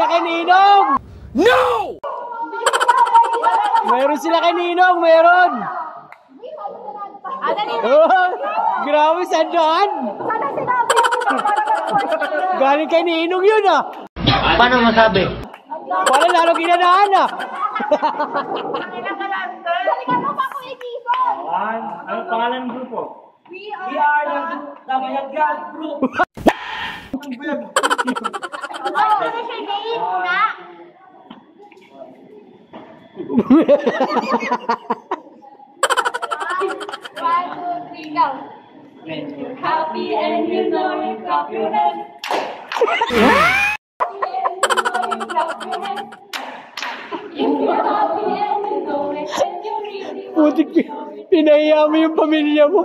sila kay Ninong! No! Meron sila kay Ninong, meron! Oh, grabe, sandaan! Galing kay Ninong yun ah! Paano masabi? Parang lalo ginanaan ah! Ano pangalan ng grupo? We are the Mayagyan Group. Ano siya name muna? One, two, three, go. When you're happy and you know you clap your hands. If you're happy and you know it, and you really want Putik, pinahiya mo yung pamilya mo.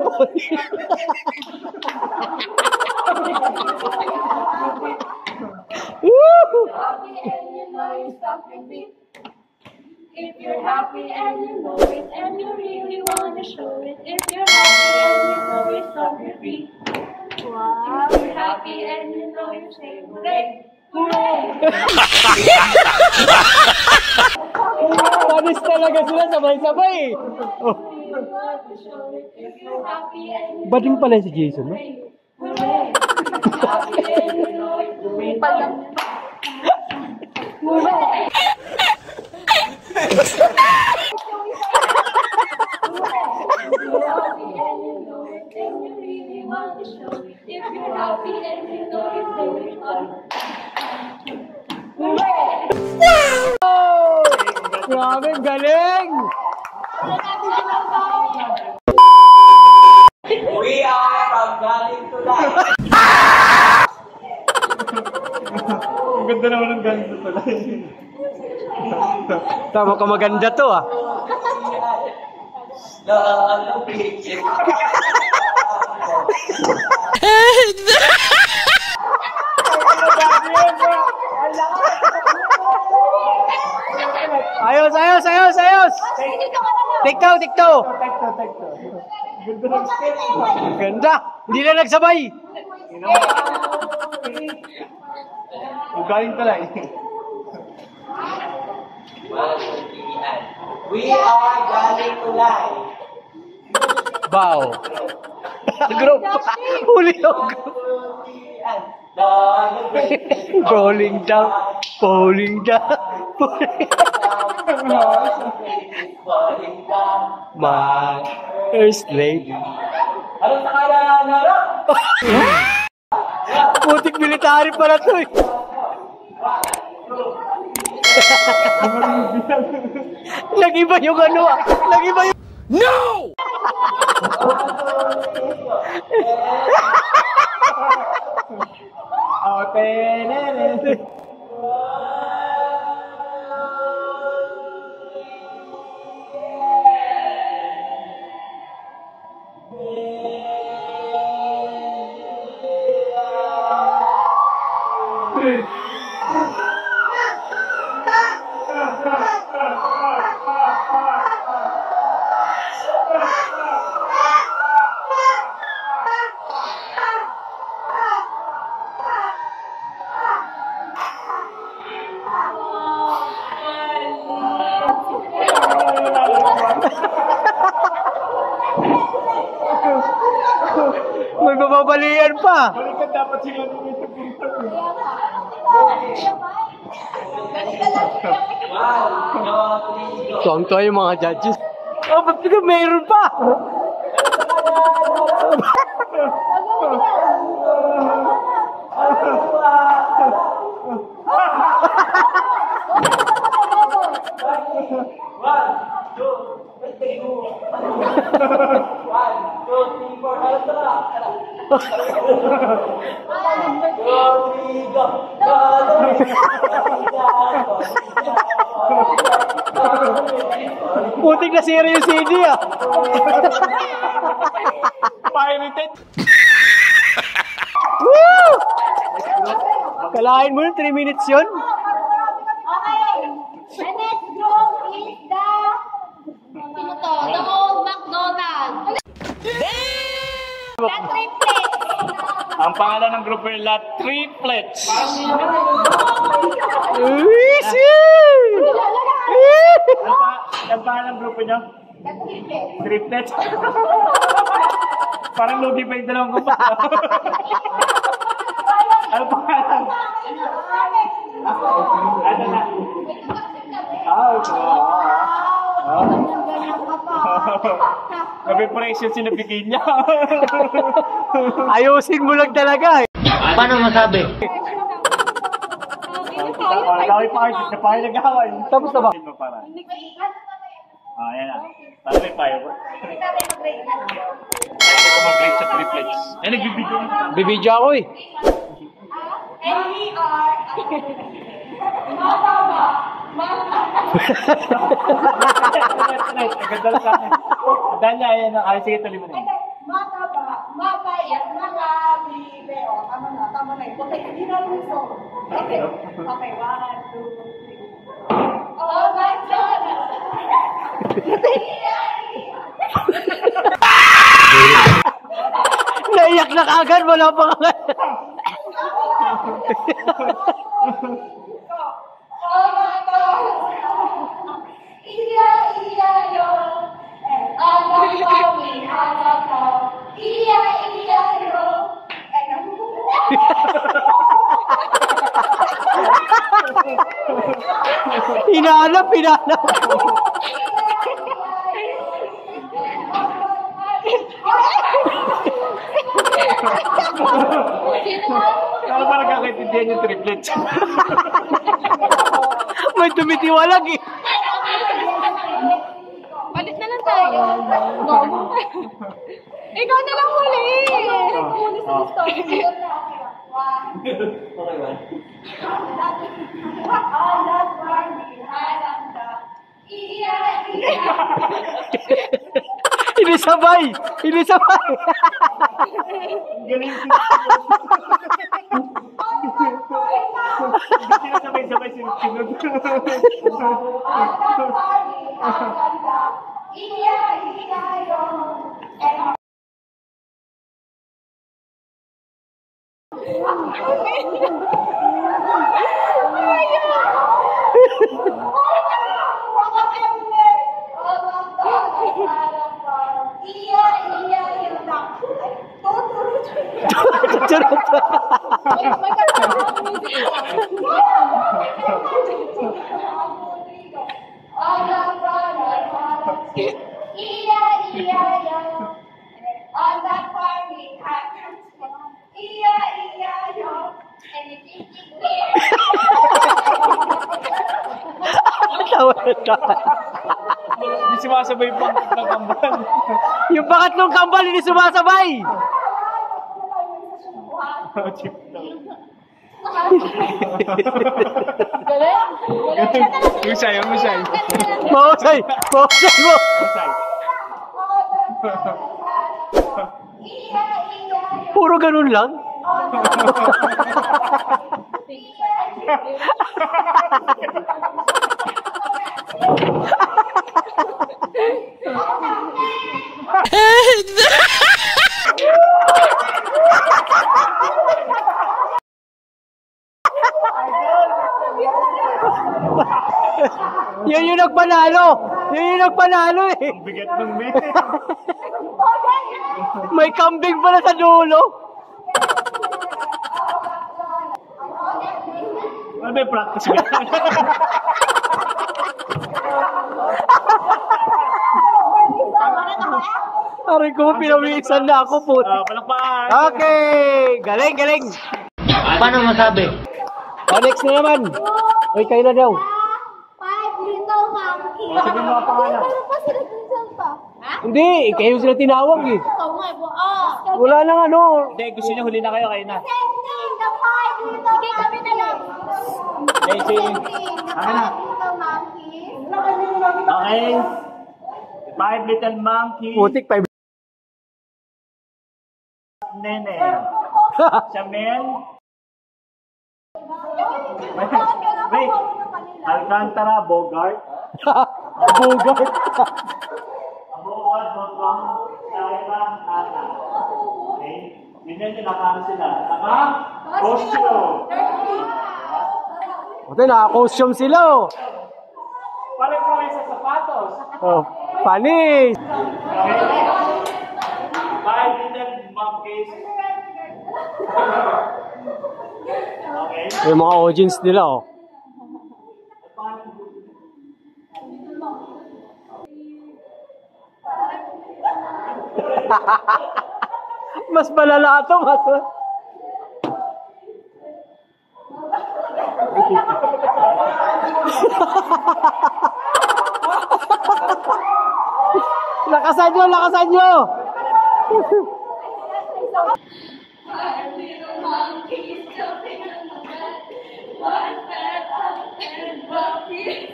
happy and you know you stop your beat. If you're happy and you know it, and you really want to show it. If you're happy and you know you stop your beat. Wow. If you're happy and you know you say hooray, hooray. Panis talaga sila, sabay-sabay. Oh. If you're happy and you Bading pala si Jason, no? hooray, happy and you know it, hooray pa lang. Hooray. If you're happy and you know it, hooray. Wow! Grabe, galing! We are from Galing to Life. Ang ganda naman ng ganito pala. Tama ka, maganda to ah. Ayos, ayos, ayos, ayos! Tikto, tikto! Ganda! Hindi na nagsabay! Galing talay. We are Galing to Life. Bow! Group! Huli yung group! Rolling down, falling down, falling down. My first lady. Anong nakala na? Putik military pala to eh. Nag-iba yung ano ah. Nag-iba yung... No! May bababalian pa. Balikan dapat sila nung ito. Tuwang-tuwa yung mga judges. Oh, ba't ka mayroon pa? Putik na sira yung CD ah. Pirated. Woo! Kalahin mo yun, 3 minutes yun. Okay. The next group is the... Sino to? The Old McDonald. The Triplets. Ang pangalan ng grupo nila, Triplets. Easy! Ang pangalan ng grupo niyo? Triplets. Parang lugi pa yung dalawang kapatid. Ano pangalan? Ano na? Nabipresyon sinabigay niya. Ayusin mo lang talaga eh. Paano masabi? Laki pa kayo nag-away. Tapos na ba? Ayan na. Paano may firework? Ito mag-break sa triplets. Eh, nagbibigay na. Bibidyo ako eh. And we are Mataba. Ganda lang sa akin. Dahil niya, ayan na. Ay, sige, tuloy mo na. Mataba, mabait, makabibe. O, tama na. Okay, hindi na yung song. Okay, 1, 2, 3. Oh my God! Naiyak na kagad, wala pa kagad. Oh my God! Iya, yo. Oh my God, we have a call. Iya, yo. Hinahanap. Kala pa nagkakaintindihan yung triplets. May tumitiwalag eh. Palit na lang tayo. Ikaw na lang huli. Huli sa gusto. Inisabay. Galing sila sabay-sabay sinunod. On that farm we had E-I-E-I-O, and if you think weird. Hindi sumasabay pa ng kambal. Yung pangatlong kambal, hindi sumasabay. Chip daw. Musay. Mahusay mo. Musay. Puro ganun lang. Yun yung nagpanalo eh. Ang bigat ng men. May kambing pala sa dulo. Ano ba yung practice nga? Aray ko, pinawisan na ako po. Palakpakan. Okay, galing. Paano masabi? Next na naman. Uy, kayo na daw. 5 little monkeys. Sige mga pangalan. Meron pa sila dun pa. Ha? Hindi, kayo sila tinawag eh. Oh my God. Wala nang ano. Hindi, gusto niyo huli na kayo na. Sending the 5 little monkeys. Sige, kami na lang. Sending. Akin na. Little monkeys. Okay. 5 little monkeys. Putik, 5. Nene. Chamel. Wait. Alcantara, Bogart. Bogart. Bogart, Bogart, Saira, Ana. Okay? Yun Tingnan nyo, nakaano sila. Costume. Ito, naka-costume sila, oh. Parang po sa sapatos. Oh, panis! Okay? 5 little mom case. Okay? Yung mga audience nila, oh. Mas malala ito, mas. Lakasan nyo, lakasan nyo! Our little monkeys jumping on the bed. One fell up and Buffy.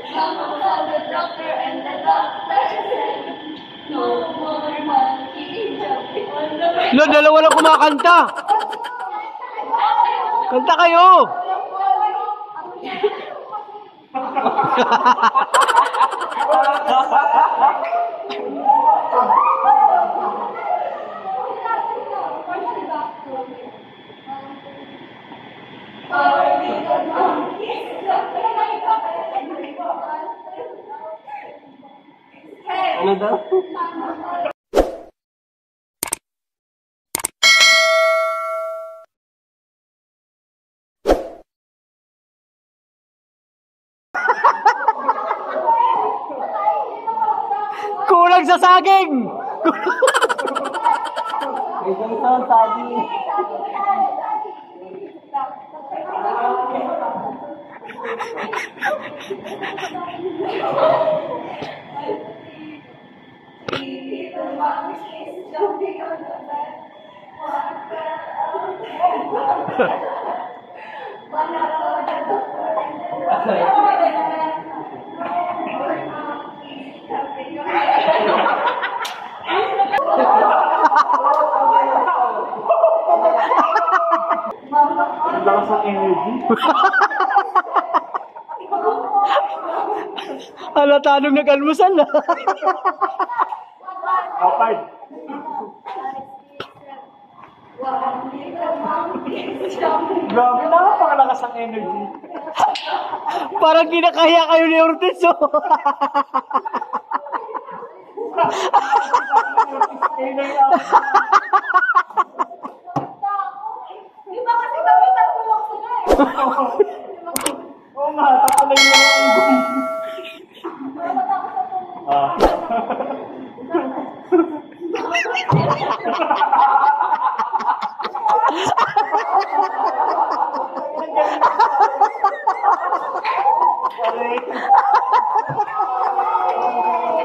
Mama called the doctor and the doctor said, no more monkey jumping on the bed. Lo, dalawa lang kumakanta. Kanta kayo. Our little monkeys jumping on the bed. Ano daw? Kulang sa saging! Little monkeys jumping on the bed. One fell up and Buffy. Mama called the doctor and the doctor said, no more monkeys jumping on the bed. Ang lakas ng energy. Halata nung nag-almusal na. Kapag. One little monkeys jumping. Grabe, napakalakas ng energy. Parang kinakaya kayo ni Ortiz, oh. Di ba kasi kami tatulong sila eh? Oo nga, tapos na yung unggoy. Ah.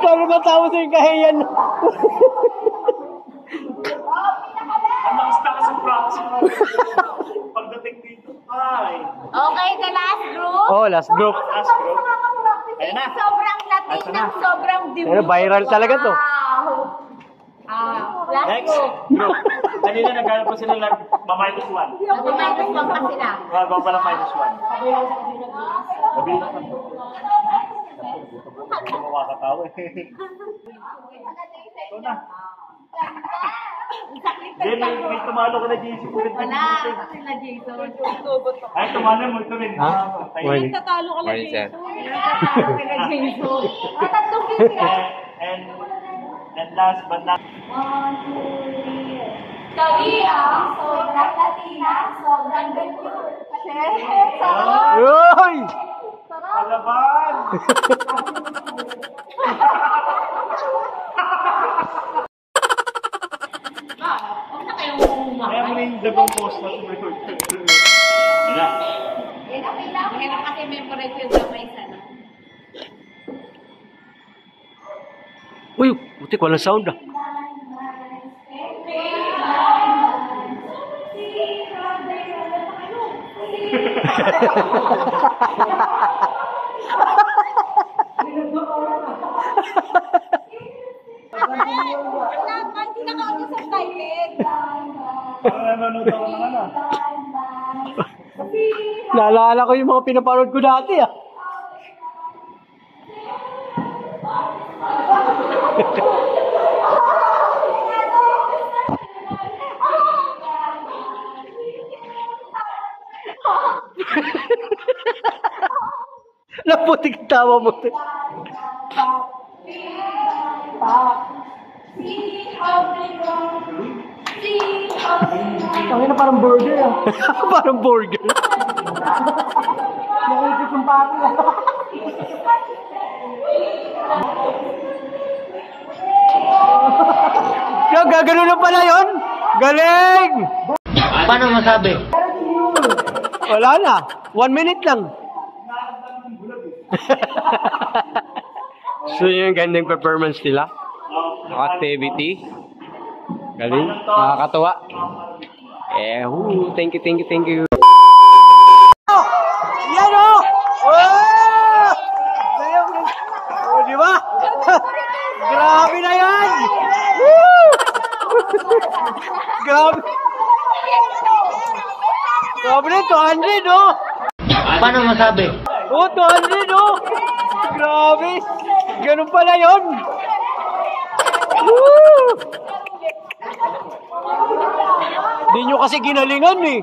Paano matapos yung kahiyan? Ang lakas ng practice mo. Pagdating dito, ay. Okay, the last group. Oh, last group. Last group. Ayan na. Sobrang Latina, sobrang dibujo. Pero viral talaga to. Wow. Last Next group. group. Kanina naghanap pa sila ng ma-minus 1. Nag-minus pa sila. Gagawa pa ng minus 1. Sabi na ka. Gumawa ka tao eh. Ito na. Hindi, may tumalo ka na JC. Wala, kasi na Jason. Ay, tumalo mo ito rin. Ha? Well, Tatalo ka lang Jason. Tatalo ka lang Jason. Tatlong And last but not One, two, three. Kami ang sobrang Latina, sobrang ganyan. Sarap! Uy! Palaban! Huwag na kayong Kaya mo na yung dagong post na sumunod. Yan na. Yan ang kailangan. Mahirap kasi memorize yung gamay sana. Uy, putik, walang sound ah. Hindi na ako sa silent. Parang nanonood ako ng ano. Naalala ko yung mga pinapanood ko dati ah. Naputik tawa mo. See how they run. See how they run. Ang ina parang burger ah. Parang burger. Naipit yung pati ah. Yo, gagano na pala yun. Galing! Paano masabi? Wala na. 1 minute lang. So yung gandang performance nila. Activity. Galing. Nakakatawa. Thank you, thank you, thank you. Yan o! Oh, di ba? Grabe na yan! Woo! Grabe. Grabe na, 200 oh! Paano masabi? Oh, 200 oh! Grabe! Ganun pala yun! Woo! Di nyo kasi ginalingan eh.